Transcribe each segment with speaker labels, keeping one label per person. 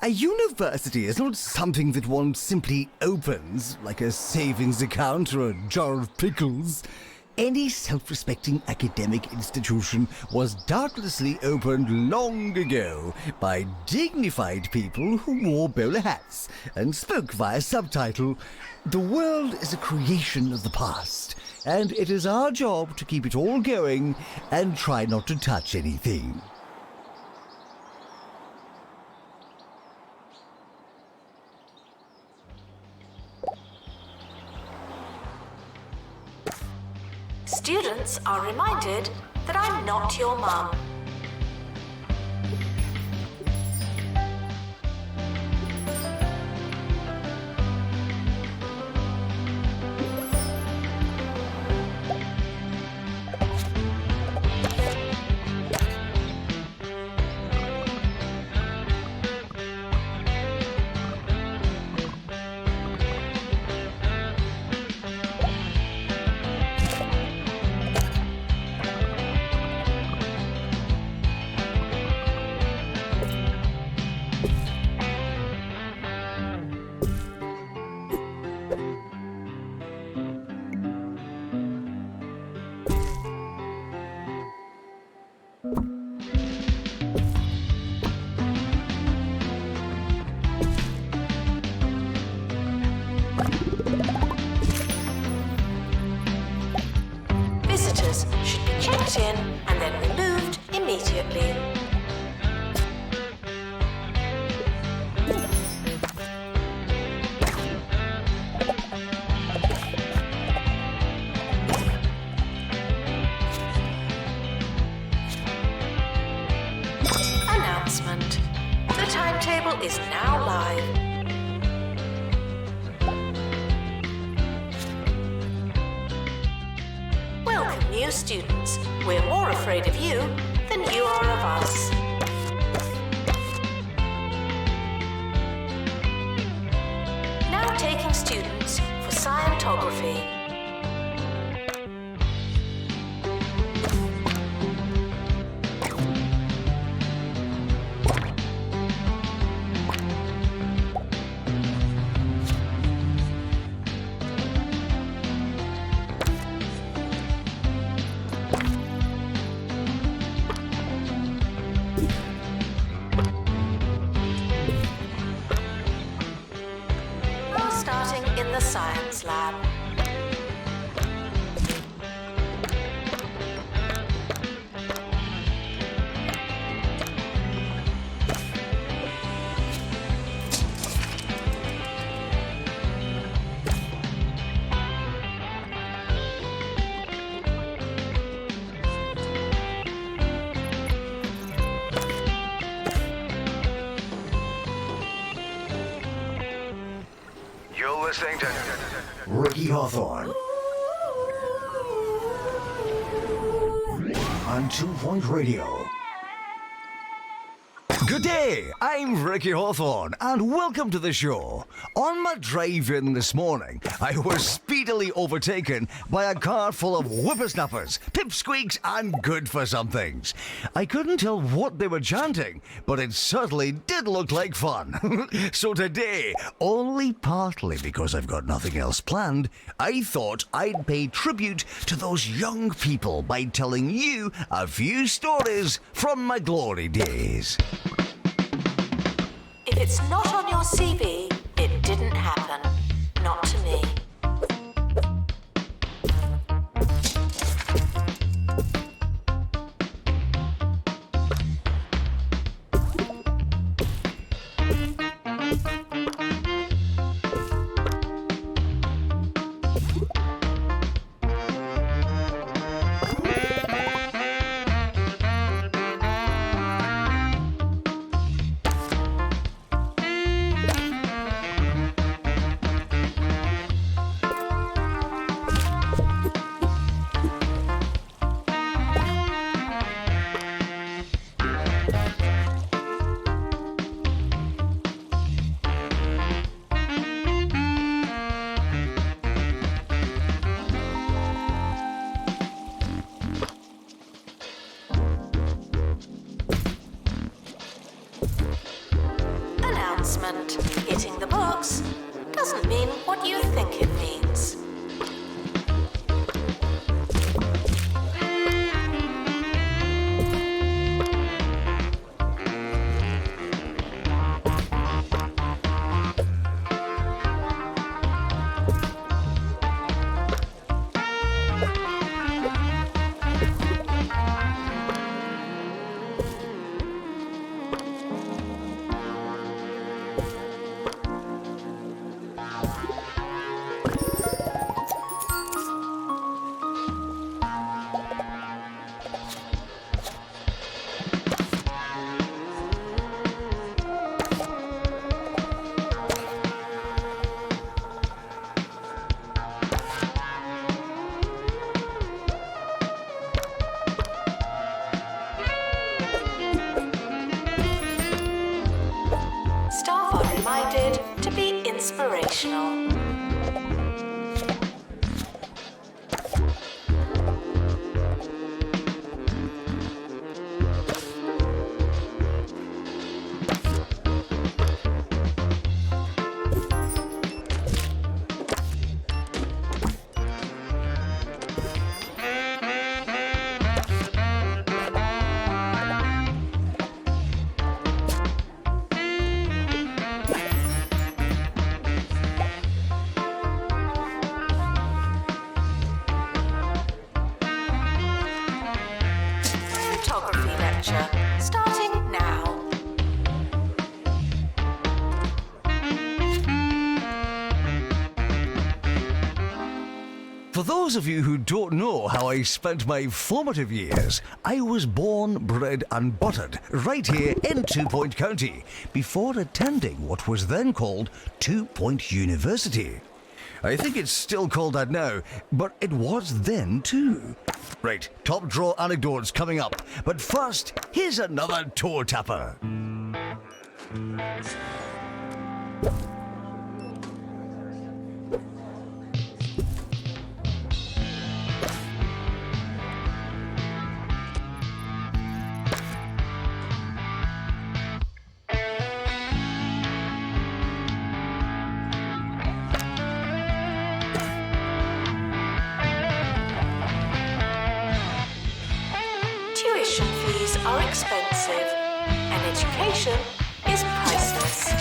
Speaker 1: A university is not something that one simply opens, like a savings account or a jar of pickles. Any self-respecting academic institution was doubtlessly opened long ago by dignified people who wore bowler hats and spoke via subtitle. The world is a creation of the past, and it is our job to keep it all going and try not to touch anything.
Speaker 2: Students are reminded that I'm not your mum. Visitors should be checked in and then removed immediately. Announcement. The timetable is now live. Welcome, new students. We're more afraid of you than you are of us. Now taking students for scientography.
Speaker 3: listening to
Speaker 1: Ricky Hawthorne on 2 Point Radio. Good day, I'm Ricky Hawthorne, and welcome to the show. On my drive in this morning, I was speedily overtaken by a car full of whippersnappers, pipsqueaks, and good-for-somethings. I couldn't tell what they were chanting, but it certainly did look like fun. So today, only partly because I've got nothing else planned, I thought I'd pay tribute to those young people by telling you a few stories from my glory days.
Speaker 2: If it's not on your CV, it didn't happen. Not to me. Hitting the box doesn't mean what you think it means. Staff are reminded to be inspirational. Photography lecture starting now.
Speaker 1: For those of you who don't know how I spent my formative years, I was born, bred and buttered right here in 2 Point County before attending what was then called 2 Point University. I think it's still called that now, but it was then too. Right, top draw anecdotes coming up, but first, here's another toe tapper.
Speaker 2: Tuition fees are expensive, and education is priceless.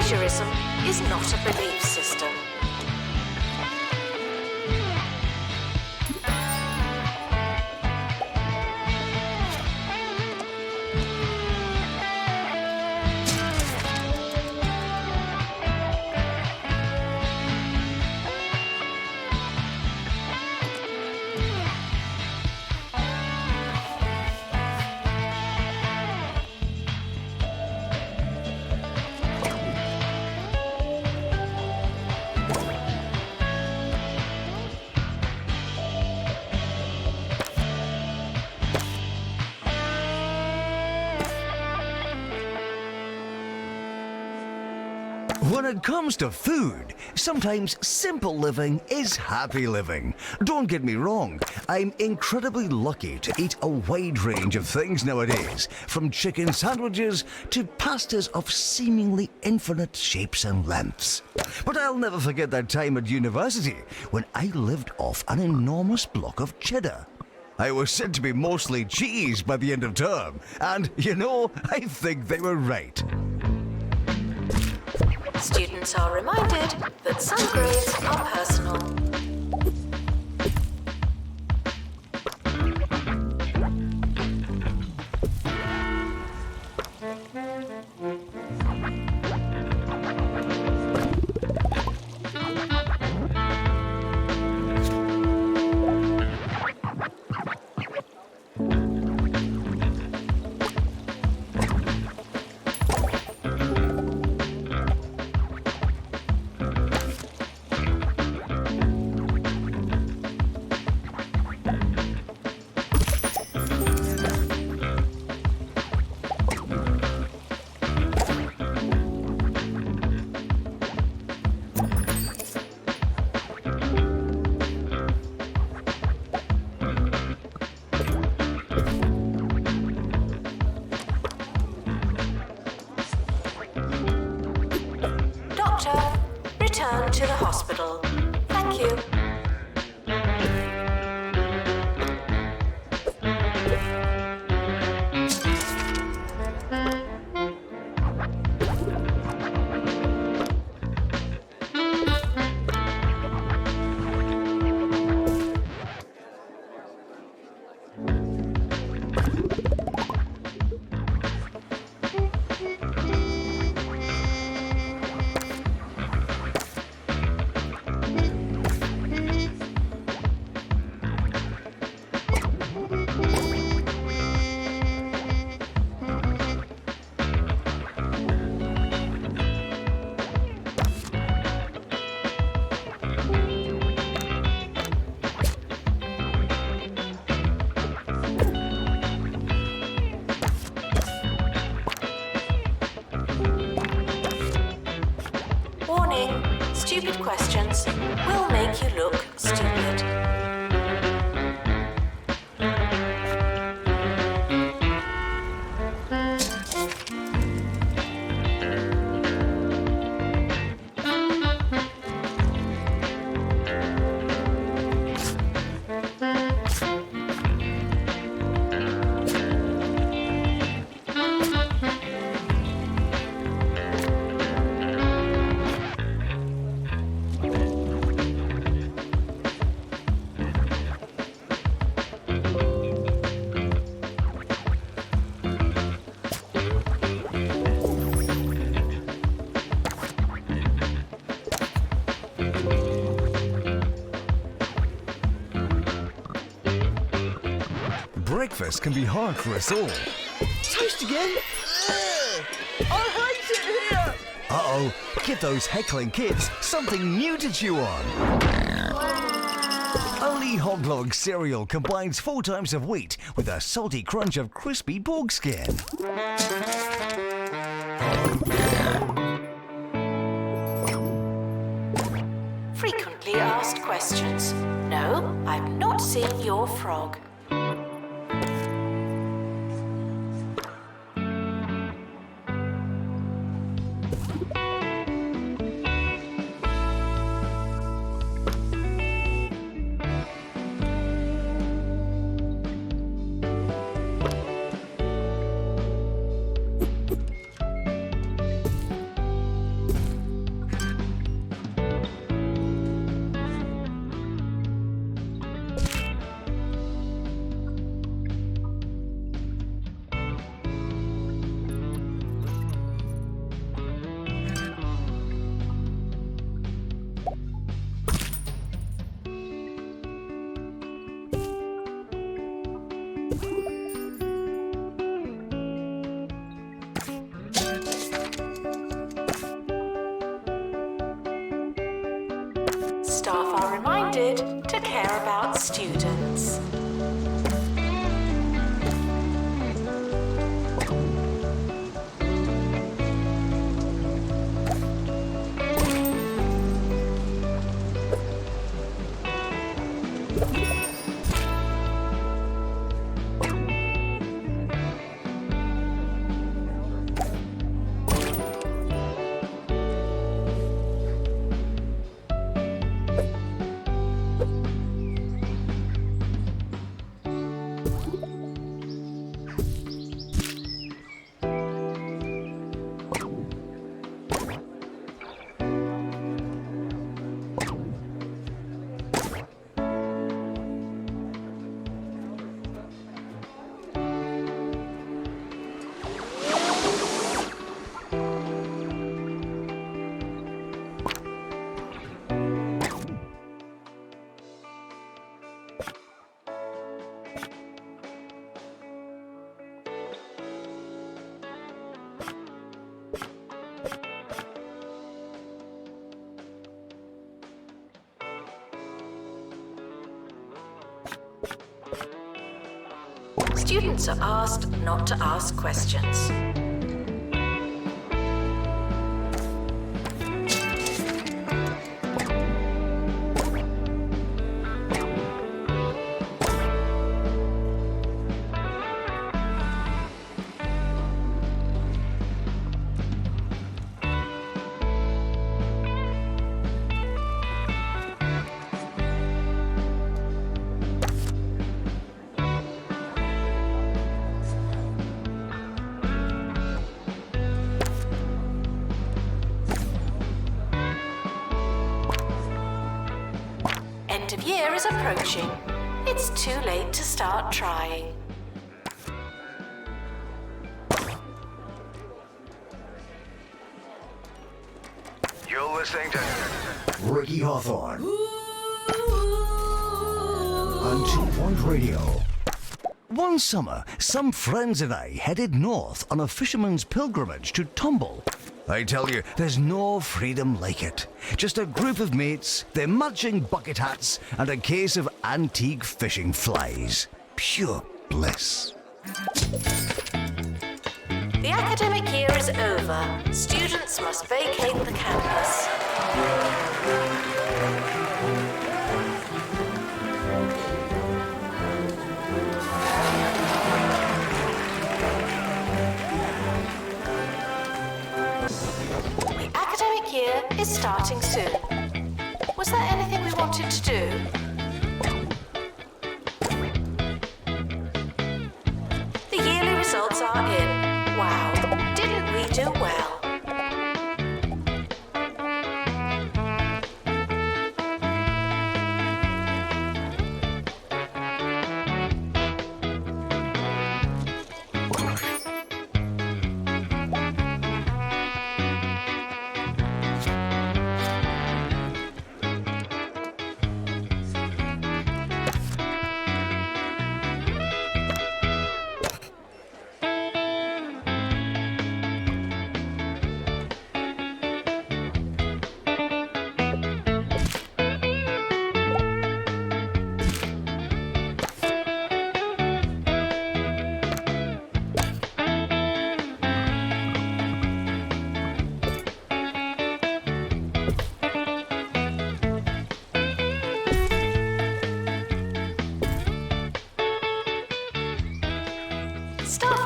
Speaker 2: Plagiarism is not a belief system.
Speaker 1: When it comes to food, sometimes simple living is happy living. Don't get me wrong, I'm incredibly lucky to eat a wide range of things nowadays, from chicken sandwiches to pastas of seemingly infinite shapes and lengths. But I'll never forget that time at university when I lived off an enormous block of cheddar. I was said to be mostly cheese by the end of term, and you know, I think they were right.
Speaker 2: Students are reminded that some grades are personal. Return to the hospital. Thank you. Stupid questions will make you look stupid.
Speaker 1: Christmas can be hard for us all. Toast again? I hate it here! Uh-oh, give those heckling kids something new to chew on. Only Hoglog cereal combines 4 types of wheat with a salty crunch of crispy pork skin.
Speaker 2: Frequently asked questions. No, I've not seen your frog. Staff are reminded to care about students. Students are asked not to ask questions. End of year is approaching. It's too late to start trying.
Speaker 3: You're listening to
Speaker 1: Ricky Hawthorne. On 2 Point Radio. One summer, some friends and I headed north on a fisherman's pilgrimage to Tumble. I tell you, there's no freedom like it. Just a group of mates, their matching bucket hats, and a case of antique fishing flies. Pure bliss.
Speaker 2: The academic year is over. Students must vacate the campus. The academic year is starting soon. Was there anything we wanted to do? The yearly results are in. Wow, didn't we do well?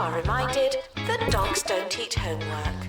Speaker 2: are reminded that dogs don't eat homework.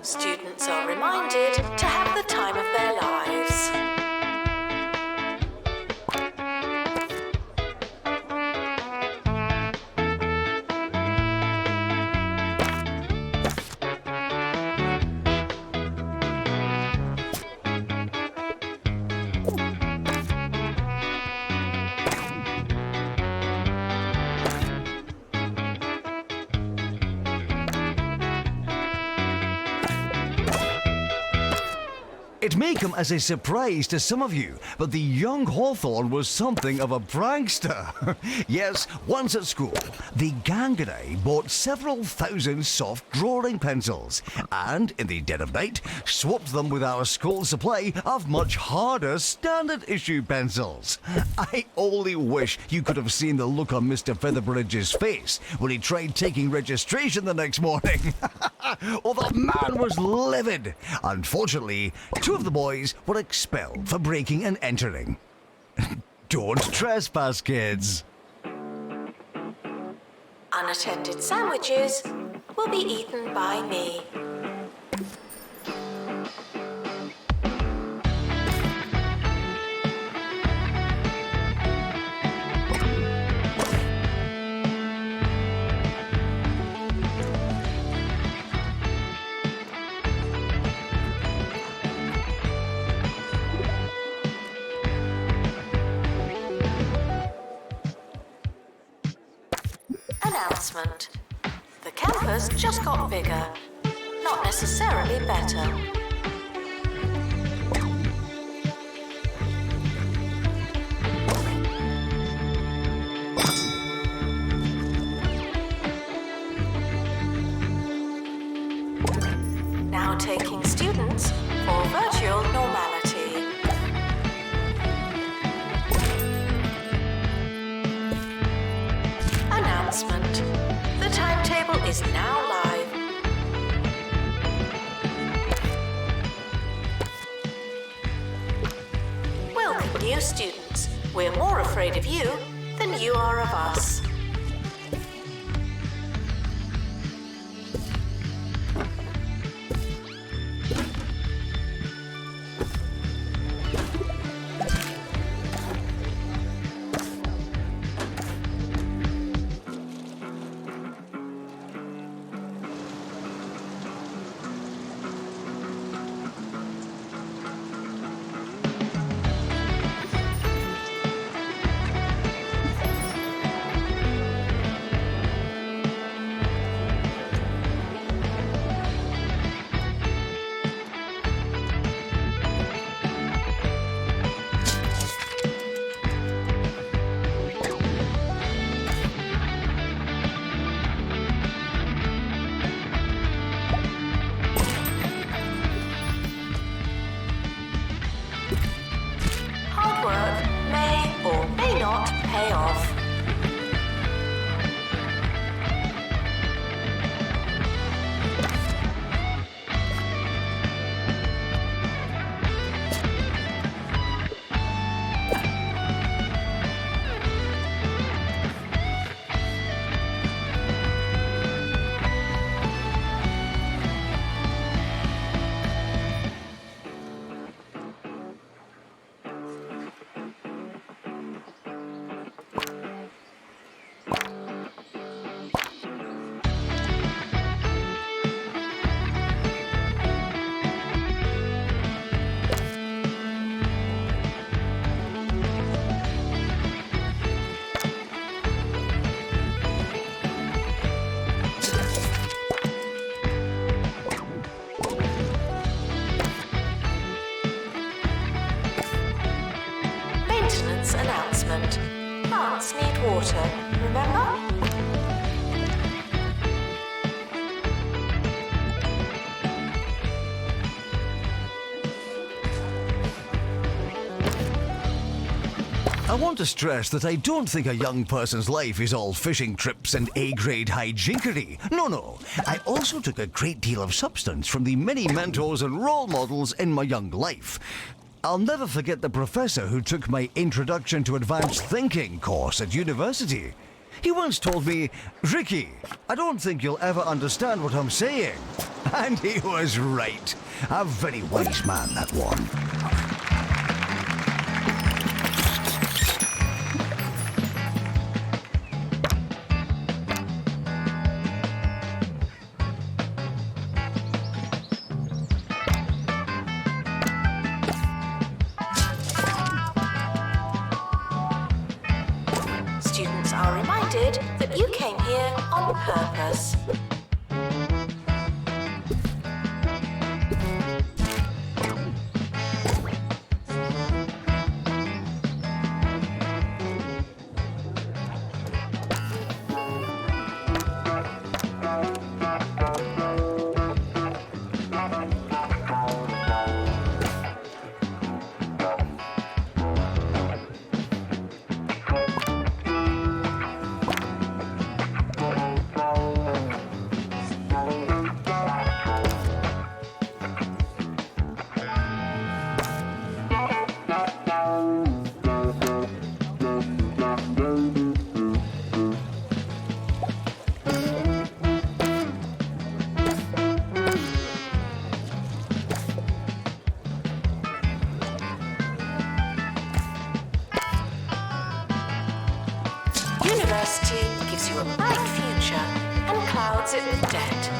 Speaker 2: Students are reminded to have the time of their lives.
Speaker 1: It may come as a surprise to some of you, but the young Hawthorne was something of a prankster. Yes, once at school, the gang and I bought several thousand soft drawing pencils, and in the dead of night, swapped them with our school supply of much harder standard issue pencils. I only wish you could have seen the look on Mr. Featherbridge's face when he tried taking registration the next morning. Oh, the man was livid. Unfortunately, two of the boys were expelled for breaking and entering. Don't trespass, kids.
Speaker 2: Unattended sandwiches will be eaten by me. Announcement. The campus just got bigger, not necessarily better. Now taking students for virtual normality. Announcement. The timetable is now live. Welcome, new students. We're more afraid of you than you are of us. environment. Plants need water, remember?
Speaker 1: I want to stress that I don't think a young person's life is all fishing trips and A-grade hijinkery. No. I also took a great deal of substance from the many mentors and role models in my young life. I'll never forget the professor who took my Introduction to Advanced Thinking course at university. He once told me, "Ricky, I don't think you'll ever understand what I'm saying." And he was right. A very wise man, that one.
Speaker 2: Students are reminded that you came here on purpose. University gives you a bright future and clouds it with debt.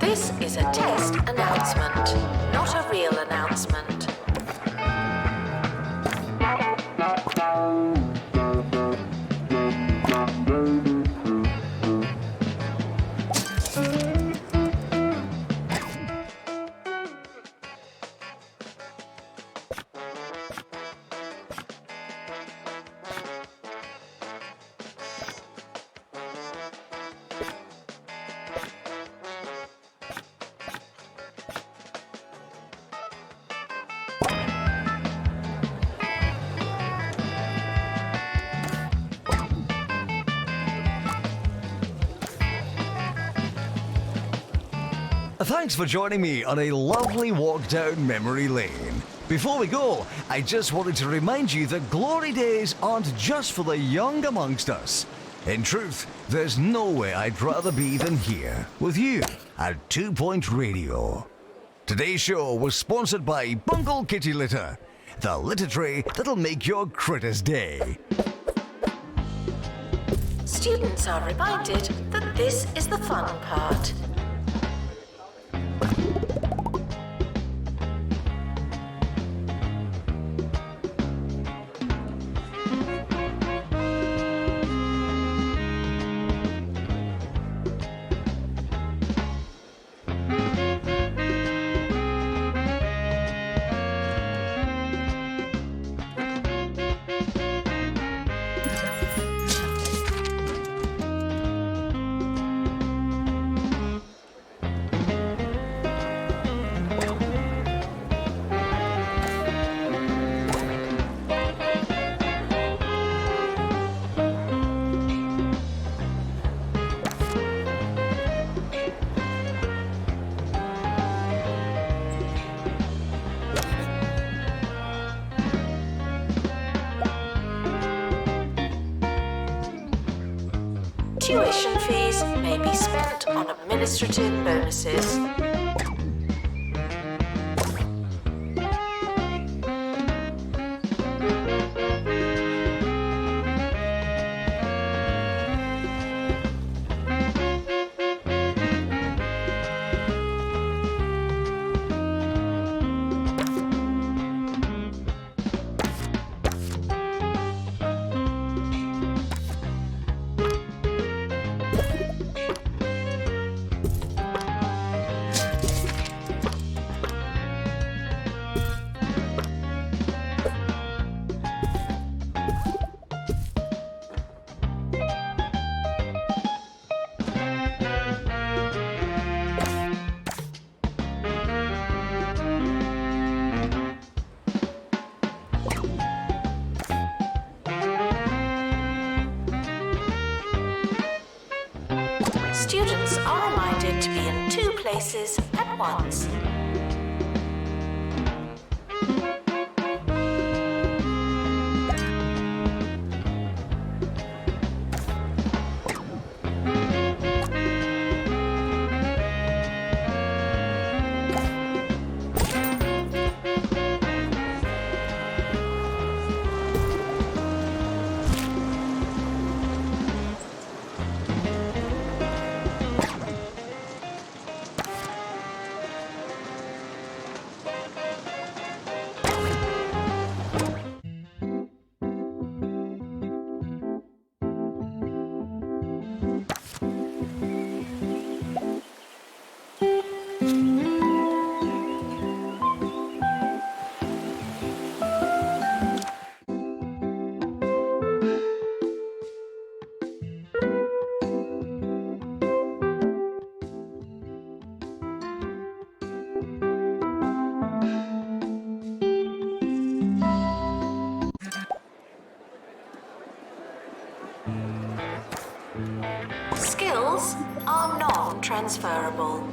Speaker 2: This is a test announcement, not a real announcement.
Speaker 1: Thanks for joining me on a lovely walk down memory lane. Before we go, I just wanted to remind you that glory days aren't just for the young amongst us. In truth, there's nowhere I'd rather be than here, with you, at 2 Point Radio. Today's show was sponsored by Bungle Kitty Litter, the litter tray that'll make your critter's day.
Speaker 2: Students are reminded that this is the fun part. Tuition fees may be spent on administrative bonuses. Students are reminded to be in 2 places at once. Skills are non-transferable.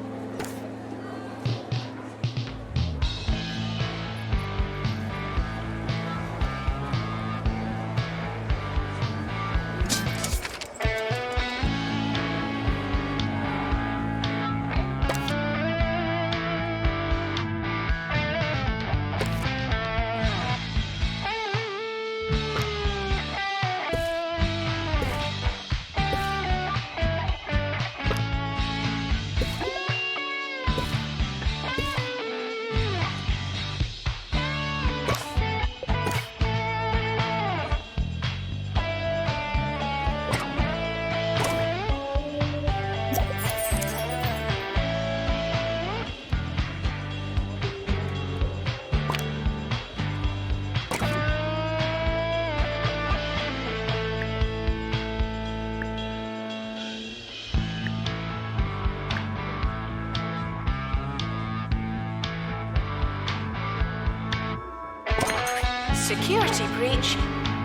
Speaker 2: Security breach.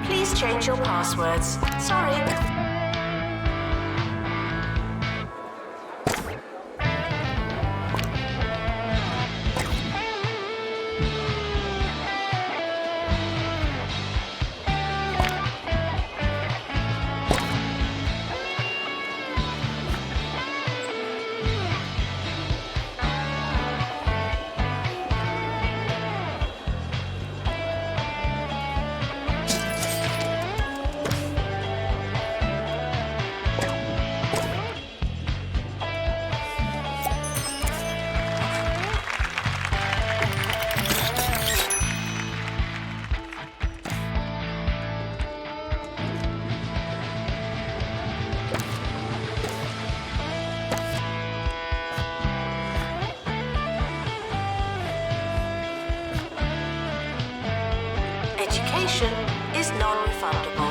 Speaker 2: Please change your passwords. Sorry. Education is non-refundable.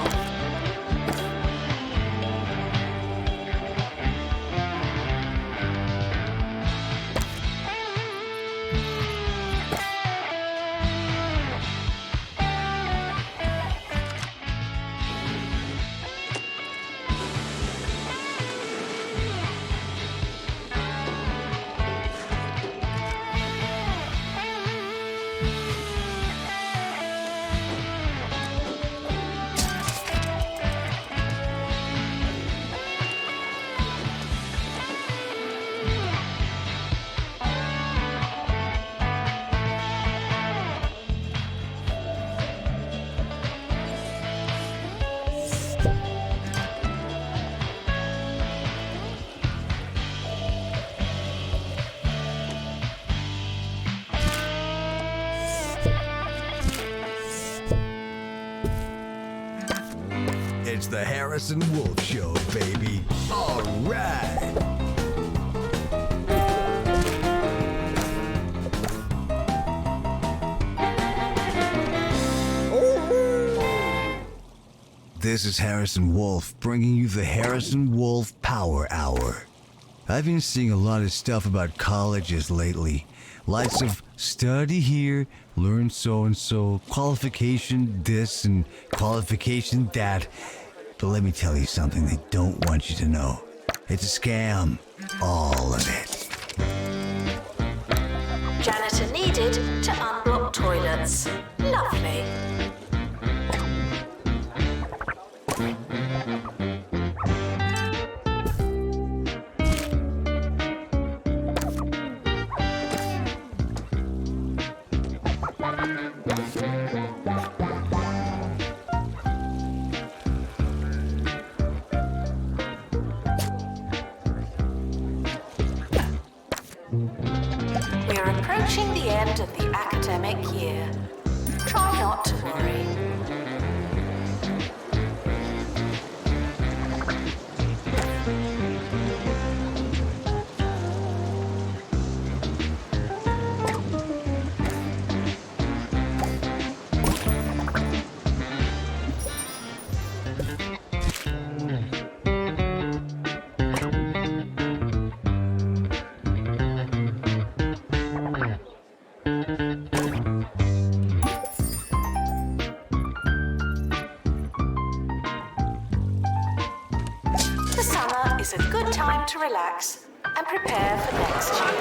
Speaker 1: It's the Harrison Wolf Show, baby. All right. This is Harrison Wolf bringing you the Harrison Wolf Power Hour. I've been seeing a lot of stuff about colleges lately. Lots of study here, learn so-and-so, qualification this and qualification that. But let me tell you something they don't want you to know. It's a scam. All of it.
Speaker 2: Janitor needed to unblock toilets. Lovely. We're approaching the end of the academic year. Try not to worry. The summer is a good time to relax and prepare for next year.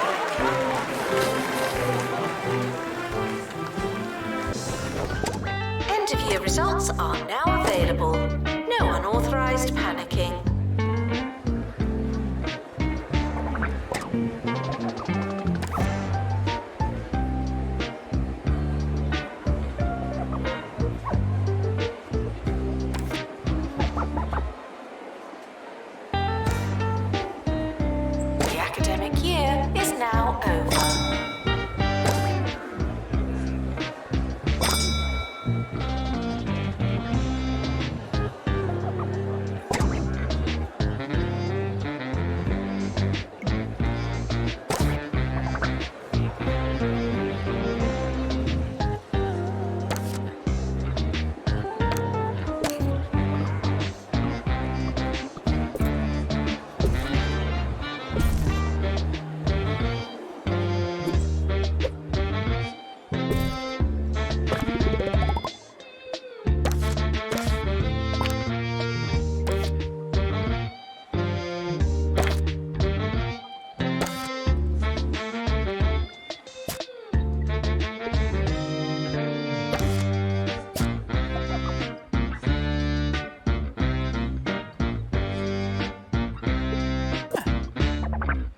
Speaker 2: End of year results are now available. No unauthorized panicking. The academic year is now over.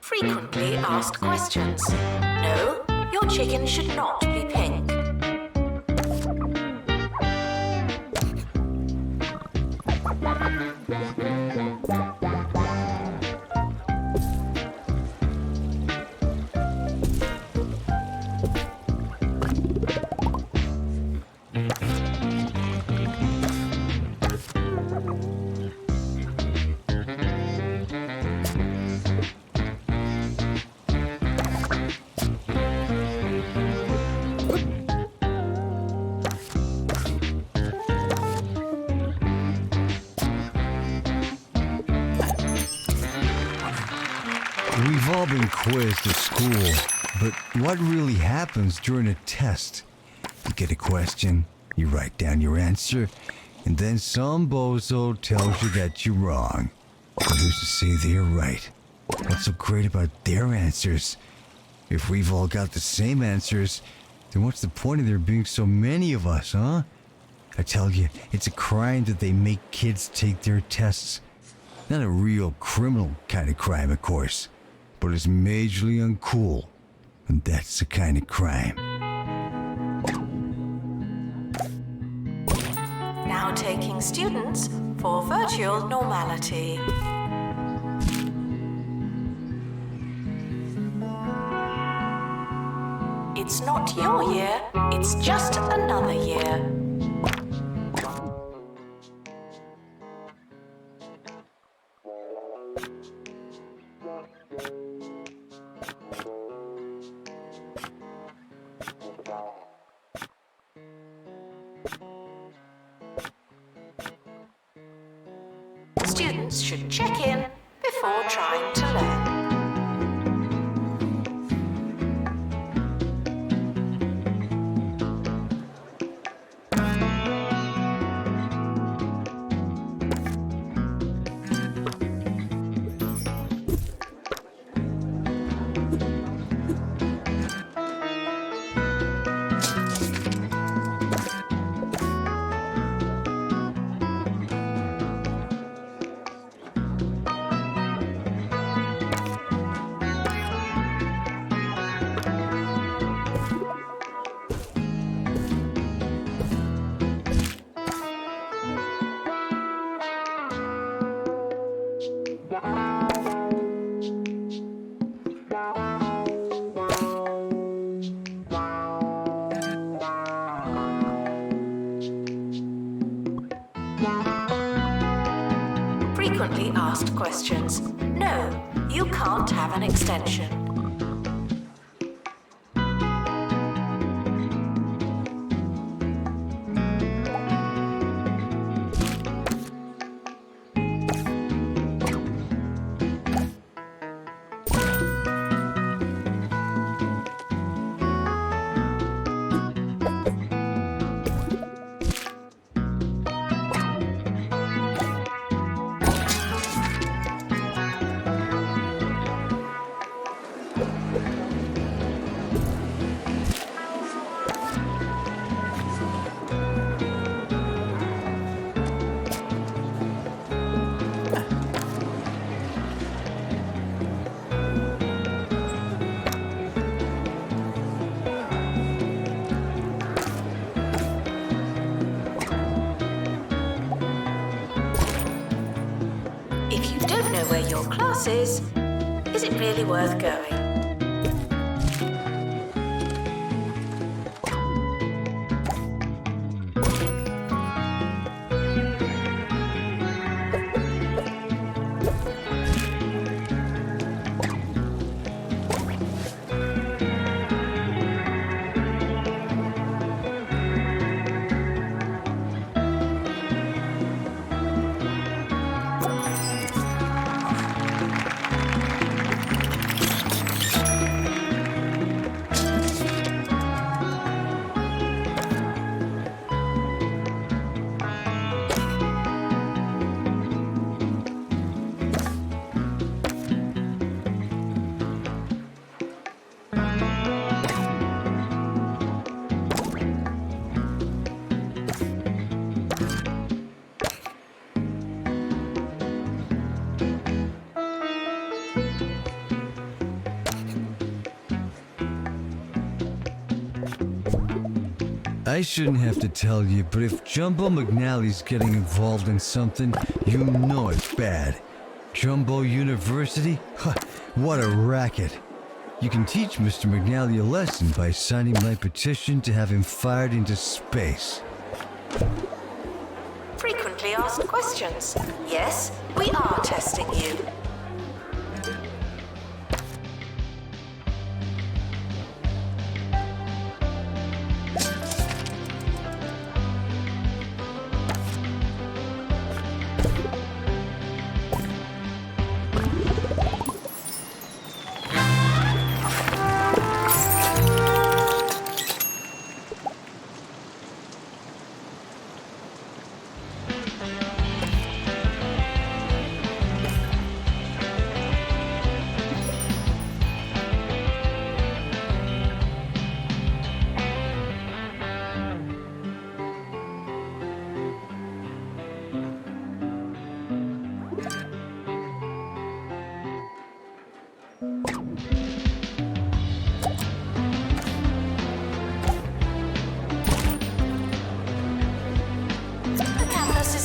Speaker 2: Frequently asked questions. No, your chicken should not be pink.
Speaker 1: We've all been quizzed at school, but what really happens during a test? You get a question, you write down your answer, and then some bozo tells you that you're wrong. But who's to say they're right? What's so great about their answers? If we've all got the same answers, then what's the point of there being so many of us, huh? I tell you, it's a crime that they make kids take their tests. Not a real criminal kind of crime, of course, but it's majorly uncool, and that's the kind of crime.
Speaker 2: Now taking students for virtual normality. It's not your year, it's just another year. students should check in before trying to learn. Frequently asked questions. No, you can't have an extension. If you don't know where your class is it really worth going?
Speaker 1: I shouldn't have to tell you, but if Jumbo McNally's getting involved in something, you know it's bad. Jumbo University? Huh, what a racket. You can teach Mr. McNally a lesson by signing my petition to have him fired into space.
Speaker 2: Frequently asked questions. Yes, we are testing you.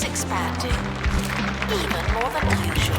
Speaker 2: Expanding, even more than usual.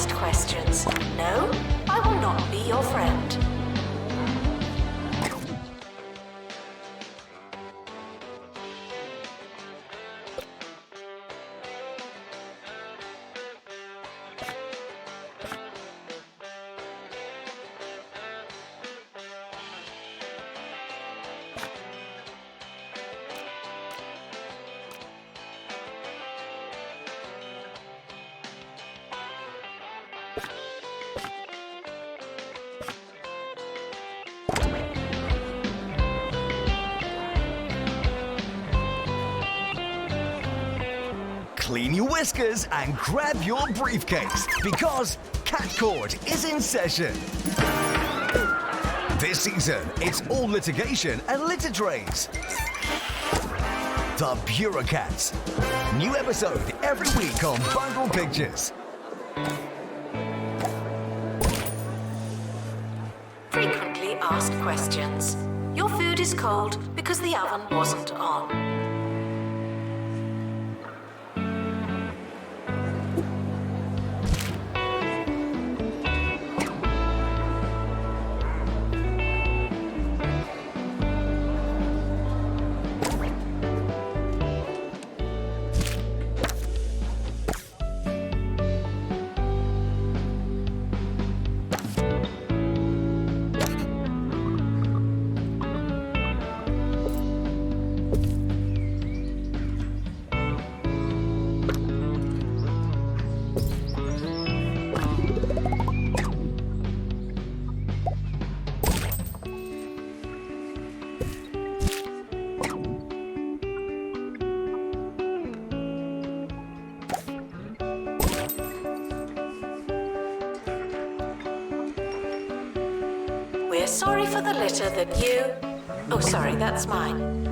Speaker 2: asked questions. No, I will not be your friend.
Speaker 1: Clean your whiskers and grab your briefcase because Cat Court is in session. This season, it's all litigation and litter trays. The Bureaucrats. New episode every week on Bundle Pictures.
Speaker 2: Frequently asked questions. Your food is cold because the oven wasn't on. We're sorry for the litter that you... Oh, sorry, that's mine.